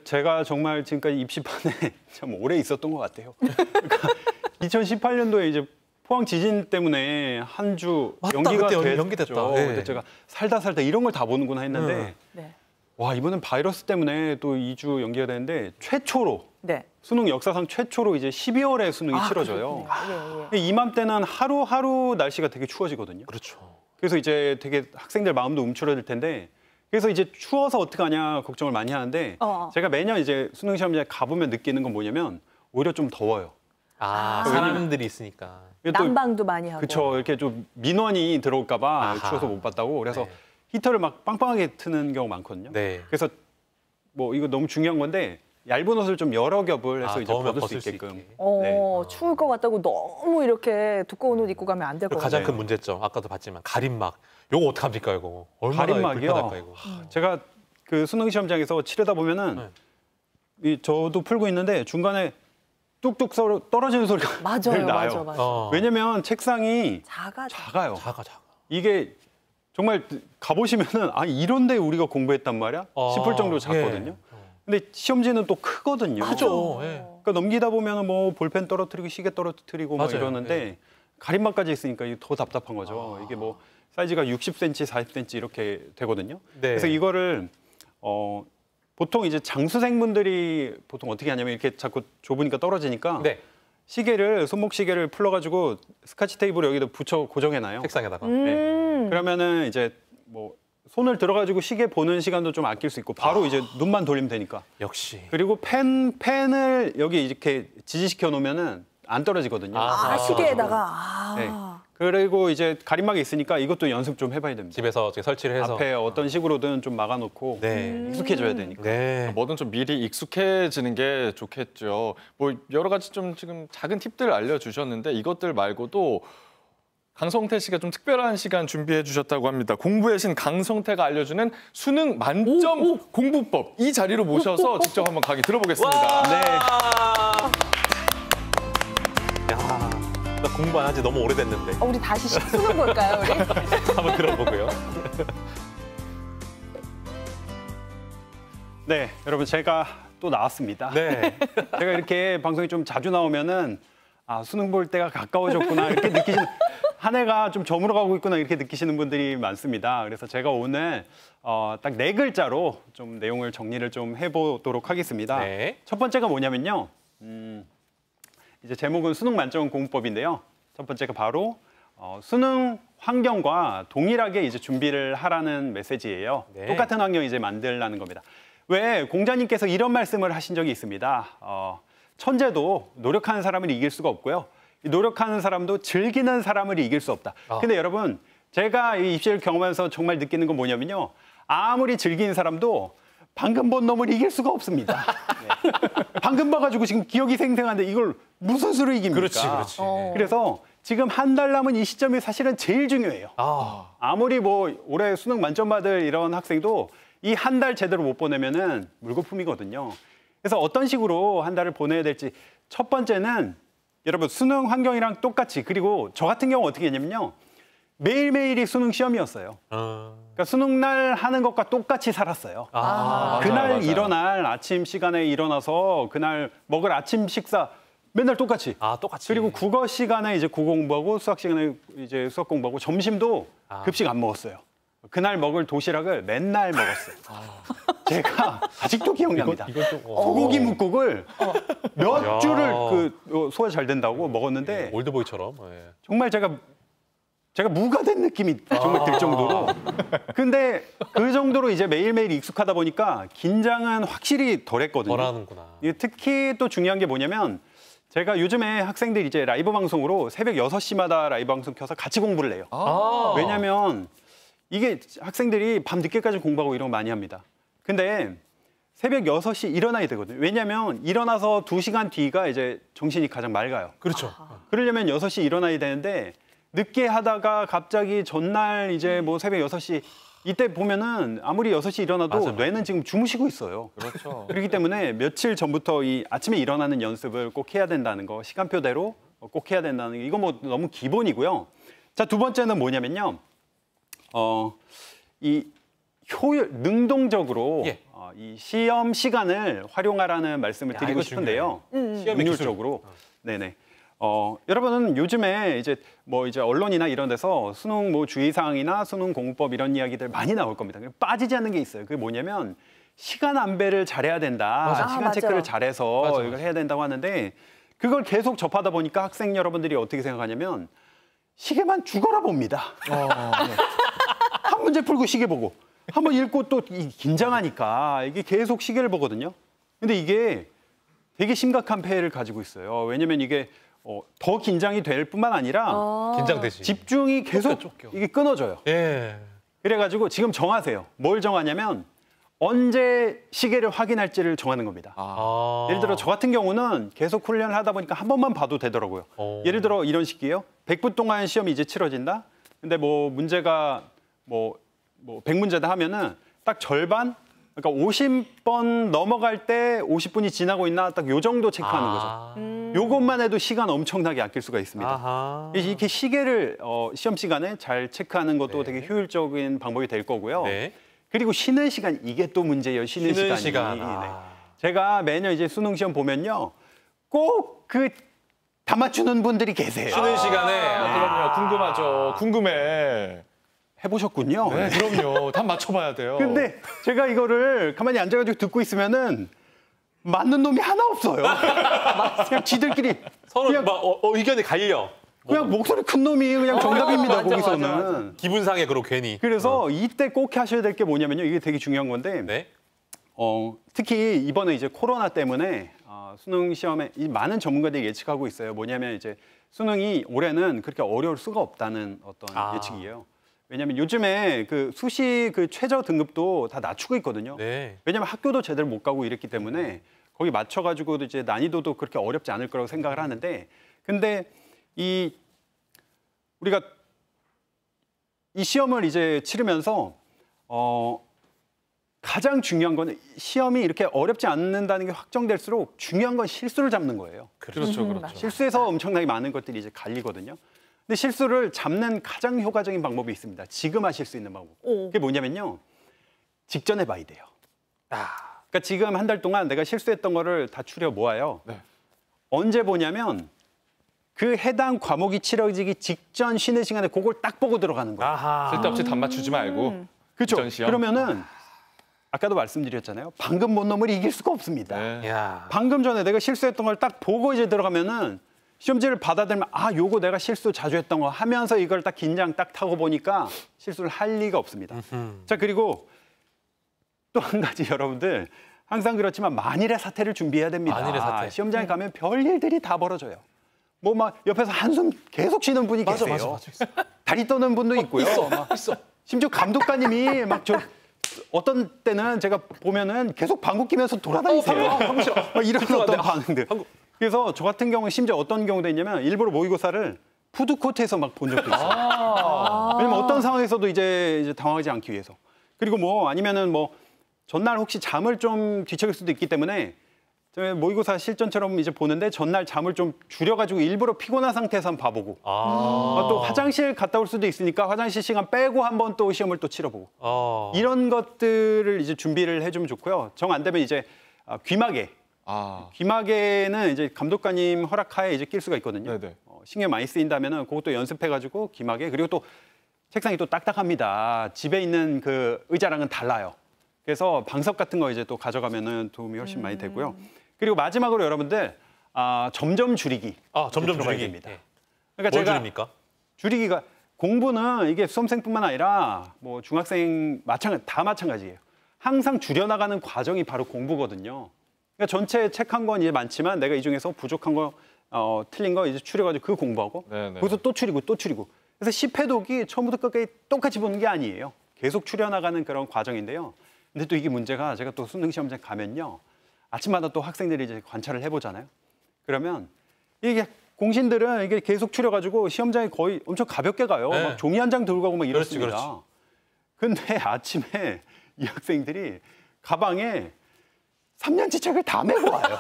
제가 정말 지금까지 입시판에 참 오래 있었던 것 같아요. 그러니까 2018년도에 이제 포항 지진 때문에 한 주 연기가 됐죠. 연기됐다. 네. 근데 제가 살다 이런 걸 다 보는구나 했는데 네. 와, 이번엔 바이러스 때문에 또 2주 연기가 되는데 최초로 네. 수능 역사상 최초로 이제 12월에 수능이 치러져요. 예. 이맘때는 하루하루 날씨가 되게 추워지거든요. 그렇죠. 그래서 이제 되게 학생들 마음도 움츠러들 텐데 그래서 이제 추워서 어떡하냐 걱정을 많이 하는데 제가 매년 이제 수능 시험장에 가보면 느끼는 건 뭐냐면 오히려 좀 더워요. 사람들이 있으니까. 난방도 많이 하고. 그렇죠. 이렇게 좀 민원이 들어올까 봐 추워서 못 봤다고. 그래서 네. 히터를 막 빵빵하게 트는 경우가 많거든요. 네. 그래서 뭐 이거 너무 중요한 건데 얇은 옷을 좀 여러 겹을 해서 이제 더우면 벗을 수 있게끔. 네. 추울 것 같다고 너무 이렇게 두꺼운 옷 입고 가면 안 될 것 같아요. 가장 큰 문제점. 아까도 봤지만 가림막. 요거 어떡합니까 이거? 얼마나 가림막이요? 불편할까 이거. 제가 그 수능 시험장에서 치르다 보면은 저도 풀고 있는데 중간에 뚝뚝 떨어지는 소리가 늘 나요. 맞아요. 왜냐면 책상이 작아요. 작아. 이게 정말 가보시면은 이런데 우리가 공부했단 말이야? 싶을 정도로 작거든요. 근데 시험지는 또 크거든요. 크죠. 그러니까 넘기다 보면은 뭐 볼펜 떨어뜨리고 시계 떨어뜨리고 막 이러는데 가림막까지 있으니까 이게 더 답답한 거죠. 이게 뭐 사이즈가 60cm, 40cm 이렇게 되거든요. 그래서 이거를 보통 이제 장수생분들이 보통 어떻게 하냐면 이렇게 자꾸 좁으니까 떨어지니까 시계를 손목 시계를 풀러가지고 스카치 테이프를 여기다 붙여 고정해놔요. 책상에다가. 그러면은 이제 뭐 손을 들어가지고 시계 보는 시간도 좀 아낄 수 있고 바로 이제 눈만 돌리면 되니까. 역시. 그리고 펜을 여기 이렇게 지지시켜 놓으면은 안 떨어지거든요. 시계에다가. 네. 그리고 이제 가림막이 있으니까 이것도 연습 좀 해봐야 됩니다. 집에서 설치를 해서 앞에 어떤 식으로든 좀 막아놓고 익숙해져야 되니까. 뭐든 좀 미리 익숙해지는 게 좋겠죠. 뭐 여러 가지 좀 지금 작은 팁들 알려주셨는데 이것들 말고도 강성태 씨가 좀 특별한 시간 준비해 주셨다고 합니다. 공부의 신 강성태가 알려주는 수능 만점 공부법 이 자리로 모셔서 직접 한번 강의 들어보겠습니다. 나 공부 안 한 지 너무 오래됐는데. 우리 다시 수능 볼까요, 우리? 한번 들어보고요. 네, 여러분 제가 또 나왔습니다. 제가 이렇게 방송에 좀 자주 나오면은 수능 볼 때가 가까워졌구나 이렇게 느끼시는 한 해가 좀 저물어가고 있구나 이렇게 느끼시는 분들이 많습니다. 그래서 제가 오늘 딱 4글자로 좀 내용을 정리를 좀 해보도록 하겠습니다. 첫 번째가 뭐냐면요. 이제 제목은 수능 만점 공부법인데요. 첫 번째가 바로 수능 환경과 동일하게 이제 준비를 하라는 메시지예요. 똑같은 환경 이제 만들라는 겁니다. 왜 공자님께서 이런 말씀을 하신 적이 있습니다. 천재도 노력하는 사람을 이길 수가 없고요. 노력하는 사람도 즐기는 사람을 이길 수 없다. 근데 여러분 제가 이 입시를 경험하면서 정말 느끼는 건 뭐냐면요. 아무리 즐기는 사람도 방금 본 놈을 이길 수가 없습니다. 방금 봐가지고 지금 기억이 생생한데 이걸 무슨 수로 이깁니까? 그렇지. 그래서 지금 한 달 남은 이 시점이 사실은 제일 중요해요. 아무리 뭐 올해 수능 만점 받을 이런 학생도 이 한 달 제대로 못 보내면은 물거품이거든요. 그래서 어떤 식으로 한 달을 보내야 될지 첫 번째는 여러분 수능 환경이랑 똑같이 그리고 저 같은 경우 어떻게 했냐면요. 매일매일이 수능 시험이었어요. 그러니까 수능 날 하는 것과 똑같이 살았어요. 그날 일어날 아침 시간에 일어나서 그날 먹을 아침 식사 맨날 똑같이. 그리고 국어 시간에 이제 국어 공부하고 수학 시간에 이제 수학 공부하고 점심도 급식 안 먹었어요. 그날 먹을 도시락을 맨날 먹었어요. 제가 아직도 기억납니다. 소고기 묵국을 몇 주를 소화 잘 된다고 먹었는데 올드보이처럼. 정말 제가 무가 된 느낌이 정말 들 정도로. 근데 그 정도로 이제 매일매일 익숙하다 보니까 긴장은 확실히 덜했거든요. 덜하는구나. 특히 또 중요한 게 뭐냐면 제가 요즘에 학생들 이제 라이브 방송으로 새벽 6시마다 라이브 방송 켜서 같이 공부를 해요. 왜냐면 이게 학생들이 밤 늦게까지 공부하고 이런 거 많이 합니다. 근데 새벽 6시 일어나야 되거든요. 왜냐면 일어나서 2시간 뒤가 이제 정신이 가장 맑아요. 그렇죠. 그러려면 6시 일어나야 되는데 늦게 하다가 갑자기 전날 이제 뭐 새벽 6시 이때 보면은 아무리 6시 일어나도 뇌는 지금 주무시고 있어요. 그렇죠. 그렇기 때문에 며칠 전부터 이 아침에 일어나는 연습을 꼭 해야 된다는 거, 시간표대로 꼭 해야 된다는 거, 이거 뭐 너무 기본이고요. 자, 두 번째는 뭐냐면요. 이 능동적으로 예. 이 시험 시간을 활용하라는 말씀을 야, 드리고 이거 싶은데요. 시험의 운율적으로. 네네. 여러분은 요즘에 이제 언론이나 이런 데서 수능 뭐 주의사항이나 수능 공부법 이런 이야기들 많이 나올 겁니다. 빠지지 않는 게 있어요. 그게 뭐냐면 시간 안배를 잘해야 된다. 맞아. 시간 맞아. 체크를 잘해서 맞아, 이걸 맞아. 해야 된다고 하는데 그걸 계속 접하다 보니까 학생 여러분들이 어떻게 생각하냐면 시계만 죽어라 봅니다. 한 문제 풀고 시계 보고 한번 읽고 또 긴장하니까 이게 계속 시계를 보거든요. 근데 이게 되게 심각한 폐해를 가지고 있어요. 왜냐면 이게 더 긴장이 될 뿐만 아니라 긴장되지. 집중이 계속 쫓겨. 이게 끊어져요. 예. 그래가지고 지금 정하세요. 뭘 정하냐면 언제 시계를 확인할지를 정하는 겁니다. 아. 예를 들어 저 같은 경우는 계속 훈련을 하다 보니까 한 번만 봐도 되더라고요. 예를 들어 이런 식이에요. 100분 동안 시험이 이제 치러진다. 근데 뭐 문제가 뭐 100문제다 하면은 딱 절반, 그러니까 50번 넘어갈 때 50분이 지나고 있나 딱 요 정도 체크하는 거죠. 요것만 해도 시간 엄청나게 아낄 수가 있습니다. 아하. 이렇게 시계를 시험 시간에 잘 체크하는 것도 네. 되게 효율적인 방법이 될 거고요. 네. 그리고 쉬는 시간 이게 또 문제예요. 쉬는 쉬는 시간이. 시간. 네. 아. 제가 매년 이제 수능 시험 보면요, 꼭 그 다 맞추는 분들이 계세요. 쉬는 시간에 그럼요. 궁금하죠. 궁금해. 해보셨군요. 네, 그럼요. 다 맞춰봐야 돼요. 근데 제가 이거를 가만히 앉아가지고 듣고 있으면은 맞는 놈이 하나 없어요. 그냥 지들끼리 서로 그냥- 막 의견이 갈려. 그냥 목소리 큰 놈이 그냥 정답입니다. 맞아, 거기서는. 맞아, 기분 상해 그러고 괜히. 그래서 이때 꼭 하셔야 될 게 뭐냐면요. 이게 되게 중요한 건데 네. 특히 이번에 이제 코로나 때문에 수능 시험에 이 많은 전문가들이 예측하고 있어요. 뭐냐면 이제 수능이 올해는 그렇게 어려울 수가 없다는 어떤 예측이에요. 왜냐하면 요즘에 그 수시 그 최저 등급도 다 낮추고 있거든요. 네. 왜냐하면 학교도 제대로 못 가고 이랬기 때문에 거기 맞춰가지고도 이제 난이도도 그렇게 어렵지 않을 거라고 생각을 하는데, 근데 우리가 이 시험을 이제 치르면서 가장 중요한 건 시험이 이렇게 어렵지 않는다는 게 확정될수록 중요한 건 실수를 잡는 거예요. 그렇죠, 그렇죠. 맞아요. 실수에서 엄청나게 많은 것들이 이제 갈리거든요. 근데 실수를 잡는 가장 효과적인 방법이 있습니다. 지금 하실 수 있는 방법. 그게 뭐냐면요. 직전에 봐야 돼요. 그러니까 지금 한 달 동안 내가 실수했던 거를 다 추려 모아요. 네. 언제 보냐면 그 해당 과목이 치러지기 직전 쉬는 시간에 그걸 딱 보고 들어가는 거예요. 아하. 쓸데없이 답 맞추지 말고. 그렇죠. 직전 시험. 그러면은 아까도 말씀드렸잖아요. 방금 본 놈을 이길 수가 없습니다. 네. 야. 방금 전에 내가 실수했던 걸 딱 보고 이제 들어가면은 시험지를 받아들면 요거 내가 실수 자주 했던 거 하면서 이걸 딱 긴장 딱 타고 보니까 실수를 할 리가 없습니다. 자, 그리고 또 한 가지 여러분들 항상 그렇지만 만일의 사태를 준비해야 됩니다. 만일의 사태. 시험장에 가면 별일들이 다 벌어져요. 뭐 막 옆에서 한숨 계속 쉬는 분이 맞아, 계세요. 맞아. 다리 떠는 분도 있고요. 있어. 심지어 감독관님이 막 어떤 때는 제가 보면은 계속 방구 끼면서 돌아다니세요. 막 이런 어떤 반응들. 그래서 저 같은 경우는 심지어 어떤 경우도 있냐면 일부러 모의고사를 푸드코트에서 막 본 적도 있어요. 왜냐면 어떤 상황에서도 이제 당황하지 않기 위해서. 그리고 뭐 아니면은 뭐 전날 혹시 잠을 좀 뒤척일 수도 있기 때문에 저희 모의고사 실전처럼 이제 보는데 전날 잠을 좀 줄여가지고 일부러 피곤한 상태에서 한번 봐보고 또 화장실 갔다 올 수도 있으니까 화장실 시간 빼고 한번 또 시험을 또 치러보고 이런 것들을 이제 준비를 해주면 좋고요. 정 안 되면 이제 귀마개. 귀마개는 이제 감독관님 허락하에 이제 낄 수가 있거든요. 네네. 신경 많이 쓰인다면은 그것도 연습해가지고 귀마개. 그리고 또 책상이 또 딱딱합니다. 집에 있는 그 의자랑은 달라요. 그래서 방석 같은 거 이제 또 가져가면은 도움이 훨씬 많이 되고요. 그리고 마지막으로 여러분들 점점 줄이기. 점점 들어가야 줄이기. 됩니다. 예. 그러니까 뭘 제가 줄입니까? 줄이기가 공부는 이게 수험생뿐만 아니라 뭐 중학생 다 마찬가지예요. 항상 줄여나가는 과정이 바로 공부거든요. 그러니까 전체 책 한 권 이제 많지만 내가 이 중에서 부족한 거 틀린 거 이제 추려가지고 그 공부하고 네네. 거기서 또 추리고 또 추리고. 그래서 10회독이 처음부터 끝까지 똑같이 보는 게 아니에요. 계속 추려나가는 그런 과정인데요. 근데 또 이게 문제가 제가 또 수능 시험장 가면요. 아침마다 또 학생들이 이제 관찰을 해보잖아요. 그러면 이게 공신들은 이게 계속 추려가지고 시험장에 거의 엄청 가볍게 가요. 네. 막 종이 한 장 들고 가고 막 그렇지, 이렇습니다. 근데 아침에 이 학생들이 가방에 3년치 책을 다 메고 와요.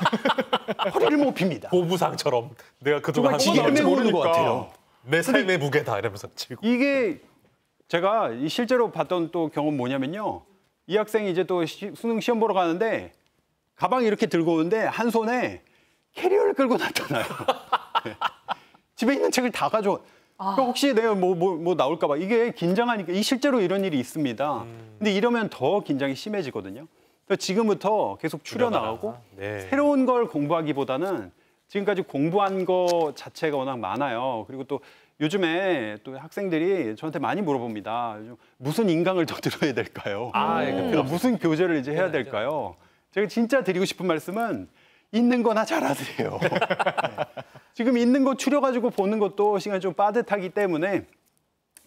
허리를 못 핍니다. 보부상처럼 내가 그동안 지게 한 메고 오는 것 같아요. 내 삶의 무게다 이러면서 치고. 이게 제가 실제로 봤던 또 경험 뭐냐면요. 이 학생이 이제 또 수능 시험 보러 가는데 가방 이렇게 들고 오는데 한 손에 캐리어를 끌고 나타나요. 네. 집에 있는 책을 다 가져와. 그러니까 혹시 내가 뭐 나올까 봐. 이게 긴장하니까 실제로 이런 일이 있습니다. 근데 이러면 더 긴장이 심해지거든요. 그래서 지금부터 계속 추려나가고 네. 새로운 걸 공부하기보다는 지금까지 공부한 거 자체가 워낙 많아요. 그리고 또 요즘에 또 학생들이 저한테 많이 물어봅니다. 요즘 무슨 인강을 더 들어야 될까요? 그리고 무슨 교재를 이제 해야 될까요? 제가 진짜 드리고 싶은 말씀은 있는 거나 잘하세요. 네. 지금 있는 거 추려가지고 보는 것도 시간이 좀 빠듯하기 때문에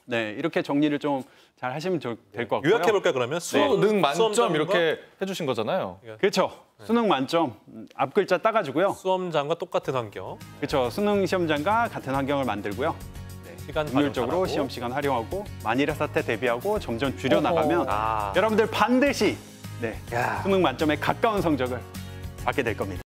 네, 이렇게 정리를 좀 잘 하시면 될 것 같고요. 요약해볼까요, 그러면? 수능 만점 수험장과 이렇게 해주신 거잖아요. 그렇죠. 수능 만점, 앞글자 따가지고요. 수험장과 똑같은 환경. 그렇죠. 수능 시험장과 같은 환경을 만들고요. 시간 효율적으로 활용 시험 시간 활용하고 만일의 사태 대비하고 점점 줄여나가면 아. 여러분들 반드시 네, 수능 만점에 가까운 성적을 받게 될 겁니다.